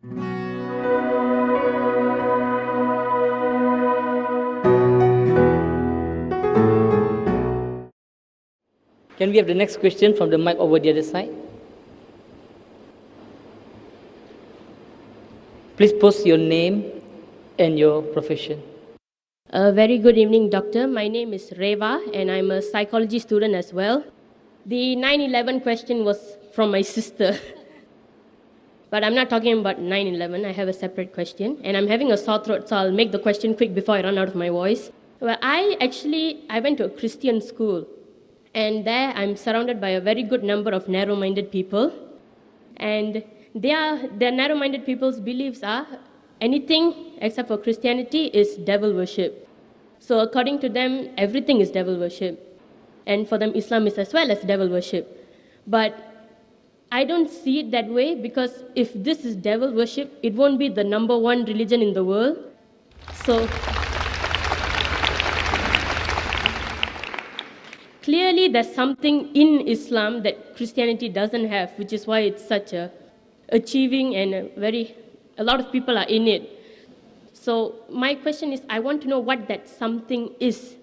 Can we have the next question from the mic over the other side? Please post your name and your profession. A very good evening, Doctor. My name is Reva, and I'm a psychology student as well. The 9/11 question was from my sister. But I'm not talking about 9/11. I have a separate question, and I'm having a sore throat, so I'll make the question quick before I run out of my voice. Well, I went to a Christian school, and there I'm surrounded by a very good number of narrow-minded people, and their narrow-minded people's beliefs are anything except for Christianity is devil worship. So according to them, everything is devil worship. And for them, Islam is as well as devil worship. But I don't see it that way, because if this is devil worship, it won't be the number one religion in the world. So clearly there's something in Islam that Christianity doesn't have, which is why it's such a achieving and a lot of people are in it. So my question is, I want to know what that something is.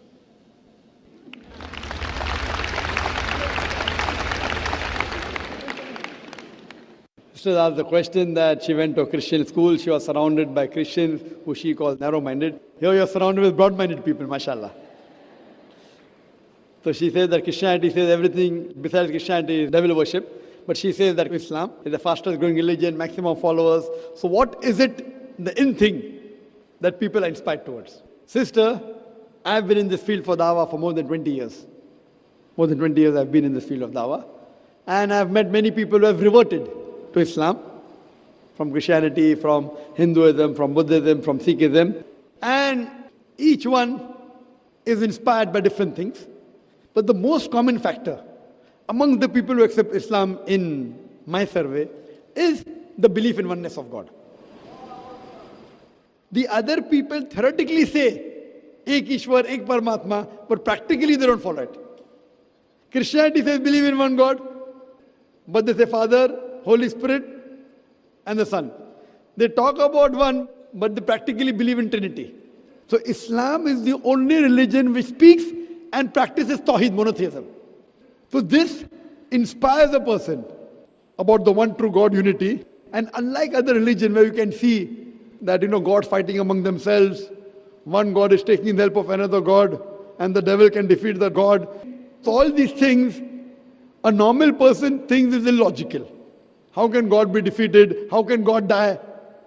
Sister asked the question that she went to a Christian school, she was surrounded by Christians who she calls narrow-minded. Here you're surrounded with broad-minded people, mashallah. So she says that Christianity says everything besides Christianity is devil worship. But she says that Islam is the fastest growing religion, maximum followers. So what is it, the in thing, that people are inspired towards? Sister, I've been in this field for dawah for more than 20 years. More than 20 years I've been in this field of dawah. And I've met many people who have reverted to Islam, from Christianity, from Hinduism, from Buddhism, from Sikhism. And each one is inspired by different things. But the most common factor among the people who accept Islam in my survey is the belief in oneness of God. The other people theoretically say, Ek Ishwar, Ek Paramatma, but practically they don't follow it. Christianity says believe in one God, but they say Father, Holy Spirit, and the Son. They talk about one, but they practically believe in Trinity. So Islam is the only religion which speaks and practices Tawheed, monotheism. So this inspires a person about the one true God unity. And unlike other religions where you can see that, gods fighting among themselves, one God is taking the help of another God, and the devil can defeat the God. So all these things, a normal person thinks is illogical. How can God be defeated? How can God die?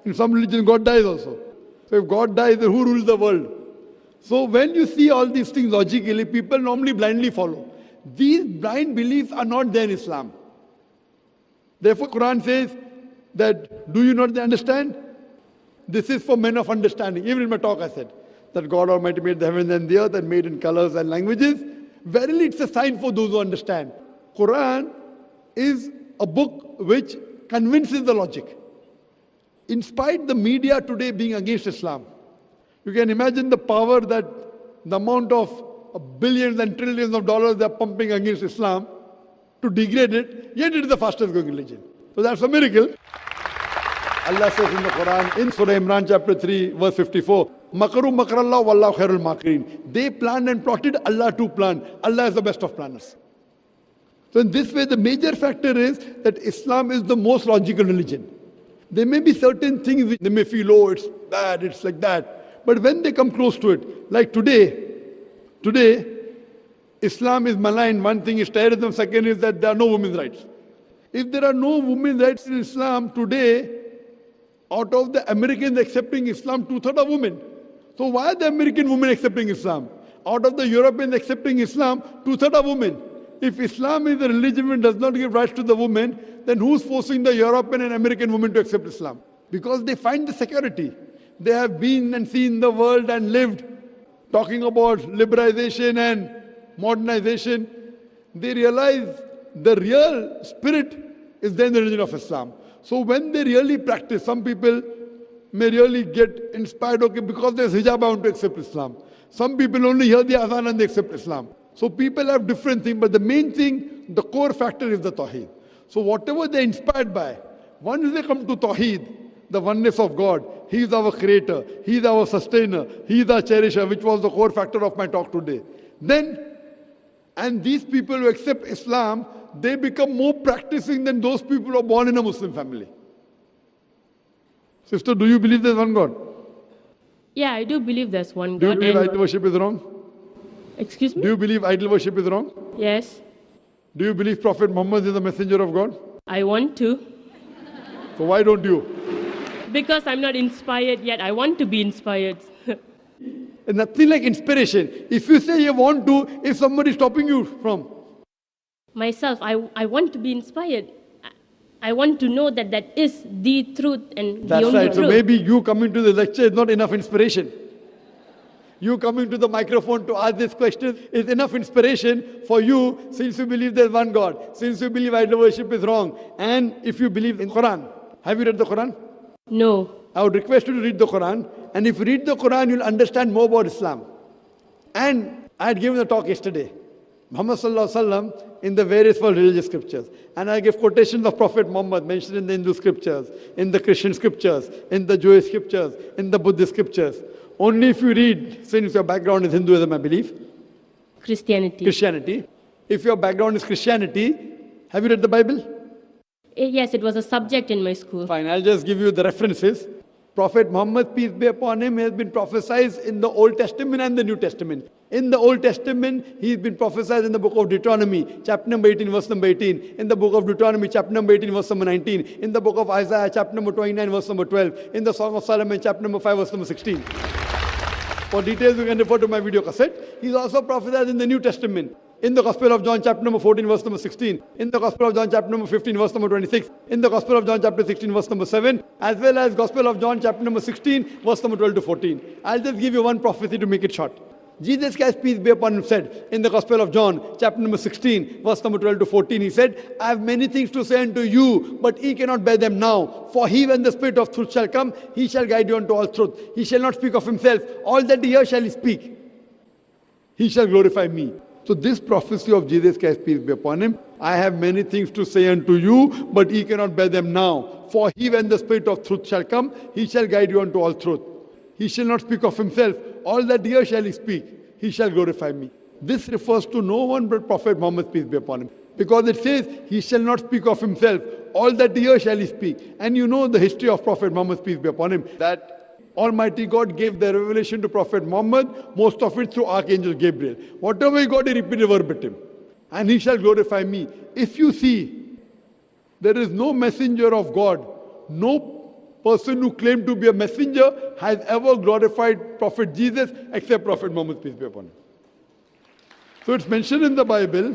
In some religions, God dies also. So if God dies, then who rules the world? So when you see all these things logically, people normally blindly follow. These blind beliefs are not there in Islam. Therefore, Quran says that, do you not understand? This is for men of understanding. Even in my talk I said that God Almighty made the heavens and the earth and made in colors and languages. Verily, it's a sign for those who understand. Quran is a book which convinces the logic. In spite the media today being against Islam, you can imagine the power that the amount of billions and trillions of dollars they are pumping against Islam to degrade it, yet it is the fastest growing religion. So that's a miracle. Allah says in the Quran, in Surah Imran chapter 3, verse 54, Makaru makrallah wallahu khairul makirin. They planned and plotted, Allah too planned. Allah is the best of planners. So in this way, the major factor is that Islam is the most logical religion. There may be certain things which they may feel, oh, it's bad, it's like that. But when they come close to it, like today, Islam is maligned. One thing is terrorism, second is that there are no women's rights. If there are no women's rights in Islam today, out of the Americans accepting Islam, 2/3 are women. So why are the American women accepting Islam? Out of the Europeans accepting Islam, 2/3 are women. If Islam is a religion which does not give rights to the women, then who's forcing the European and American women to accept Islam? Because they find the security. They have been and seen the world and lived, talking about liberalization and modernization. They realize the real spirit is there in the religion of Islam. So when they really practice, some people may really get inspired, okay, because there's hijab, I want to accept Islam. Some people only hear the azan and they accept Islam. So people have different things, but the main thing, the core factor is the Tawheed. So whatever they're inspired by, once they come to Tawheed, the oneness of God. He is our creator. He is our sustainer. He is our cherisher, which was the core factor of my talk today. And these people who accept Islam, they become more practicing than those people who are born in a Muslim family. Sister, do you believe there's one God? Yeah, I do believe there's one Do you God. believe and- idol worship is wrong? Excuse me? Do you believe idol worship is wrong? Yes, Do you believe Prophet Muhammad is the messenger of God? I want to. So why don't you? Because I'm not inspired yet. I want to be inspired. It's nothing like inspiration. If you say you want to, if somebody is stopping you from, Myself, I want to be inspired. I want to know that that is the truth and that's the only right. So truth. maybe you coming to the lecture is not enough inspiration. You coming to the microphone to ask this question is enough inspiration for you, since you believe there's one God, since you believe idol worship is wrong, and if you believe in Quran. Have you read the Quran? No. I would request you to read the Quran, and if you read the Quran, you'll understand more about Islam. And I had given a talk yesterday, Muhammad Sallallahu Alaihi Wasallam, in the various world religious scriptures. And I gave quotations of Prophet Muhammad mentioned in the Hindu scriptures, in the Christian scriptures, in the Jewish scriptures, in the Buddhist scriptures. Only if you read, since your background is Hinduism, I believe, Christianity. Christianity. If your background is Christianity, have you read the Bible? Yes, it was a subject in my school. Fine, I'll just give you the references. Prophet Muhammad, peace be upon him, has been prophesied in the Old Testament and the New Testament. In the Old Testament, he's been prophesied in the book of Deuteronomy, chapter number 18, verse number 18. In the book of Deuteronomy, chapter number 18, verse number 19. In the book of Isaiah, chapter number 29, verse number 12. In the Song of Solomon, chapter number 5, verse number 16. For details, you can refer to my video cassette. He's also prophesied in the New Testament. In the Gospel of John, chapter number 14, verse number 16. In the Gospel of John, chapter number 15, verse number 26. In the Gospel of John, chapter 16, verse number 7. As well as Gospel of John, chapter number 16, verse number 12 to 14. I'll just give you one prophecy to make it short. Jesus Christ, peace be upon him, said in the Gospel of John, chapter number 16, verse number 12 to 14, he said, I have many things to say unto you, but ye cannot bear them now. For he, when the Spirit of truth shall come, he shall guide you unto all truth. He shall not speak of himself. All that he hears shall he speak. He shall glorify me. So this prophecy of Jesus Christ, peace be upon him, I have many things to say unto you, but ye cannot bear them now. For he, when the Spirit of truth shall come, he shall guide you unto all truth. He shall not speak of himself. All that he hears shall he speak. He shall glorify me. This refers to no one but Prophet Muhammad, peace be upon him. Because it says, he shall not speak of himself. All that he hears shall he speak. And you know the history of Prophet Muhammad, peace be upon him, that Almighty God gave the revelation to Prophet Muhammad, most of it through Archangel Gabriel. Whatever he got, he repeated verbatim. And he shall glorify me. If you see, there is no messenger of God, no person who claimed to be a messenger has ever glorified Prophet Jesus except Prophet Muhammad, peace be upon him. So it's mentioned in the Bible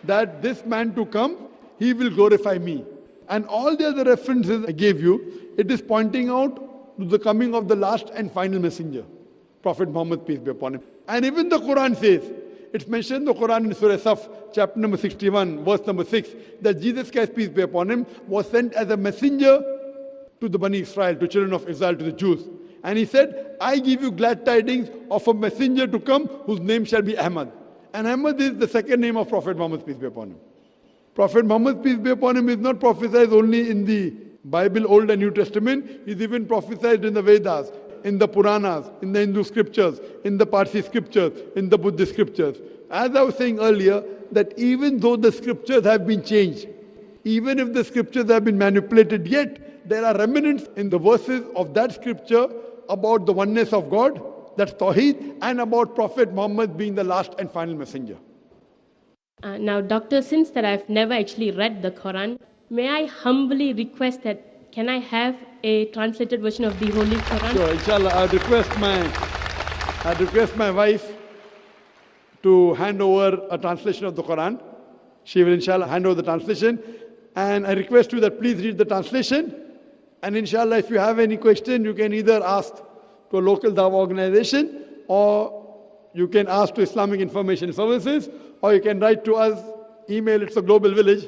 that this man to come, he will glorify me. And all the other references I gave you, it is pointing out to the coming of the last and final messenger, Prophet Muhammad, peace be upon him. And even the Quran says, it's mentioned in the Quran in Surah Saf, chapter number 61, verse number 6, that Jesus Christ, peace be upon him, was sent as a messenger to the Bani Israel, to children of Israel, to the Jews. And he said, I give you glad tidings of a messenger to come whose name shall be Ahmad. And Ahmad is the second name of Prophet Muhammad, peace be upon him. Prophet Muhammad, peace be upon him, is not prophesied only in the Bible, Old and New Testament. He's even prophesied in the Vedas, in the Puranas, in the Hindu scriptures, in the Parsi scriptures, in the Buddhist scriptures. As I was saying earlier, that even though the scriptures have been changed, even if the scriptures have been manipulated, yet there are remnants in the verses of that scripture about the oneness of God, that's Tawheed, and about Prophet Muhammad being the last and final messenger. Now, Doctor, since that I've never actually read the Quran, may I humbly request that can I have a translated version of the Holy Quran? So, inshallah, I'd request my wife to hand over a translation of the Quran. She will, inshallah, hand over the translation. And I request you that please read the translation. And inshallah, if you have any question, you can either ask to a local Dawah organization, or you can ask to Islamic Information Services, or you can write to us, email, it's a global village.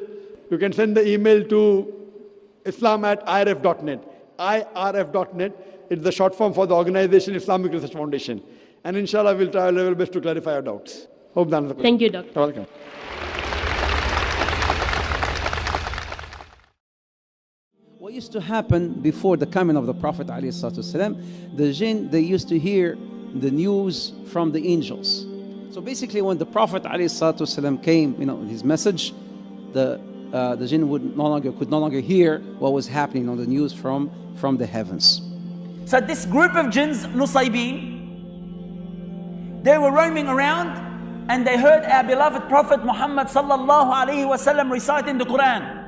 You can send the email to islam@irf.net. irf.net. It's the short form for the organization Islamic Research Foundation. And inshallah, we'll try our level best to clarify your doubts. Hope that answers the question. Thank you, Doctor. You're welcome. What used to happen before the coming of the Prophet ﷺ, the jinn, they used to hear the news from the angels. So basically when the Prophet ﷺ came, his message, the jinn could no longer hear what was happening on the news from the heavens. So this group of jinns, Nusaybin, they were roaming around and they heard our beloved Prophet Muhammad sallallahu alaihi wasallam reciting the Quran.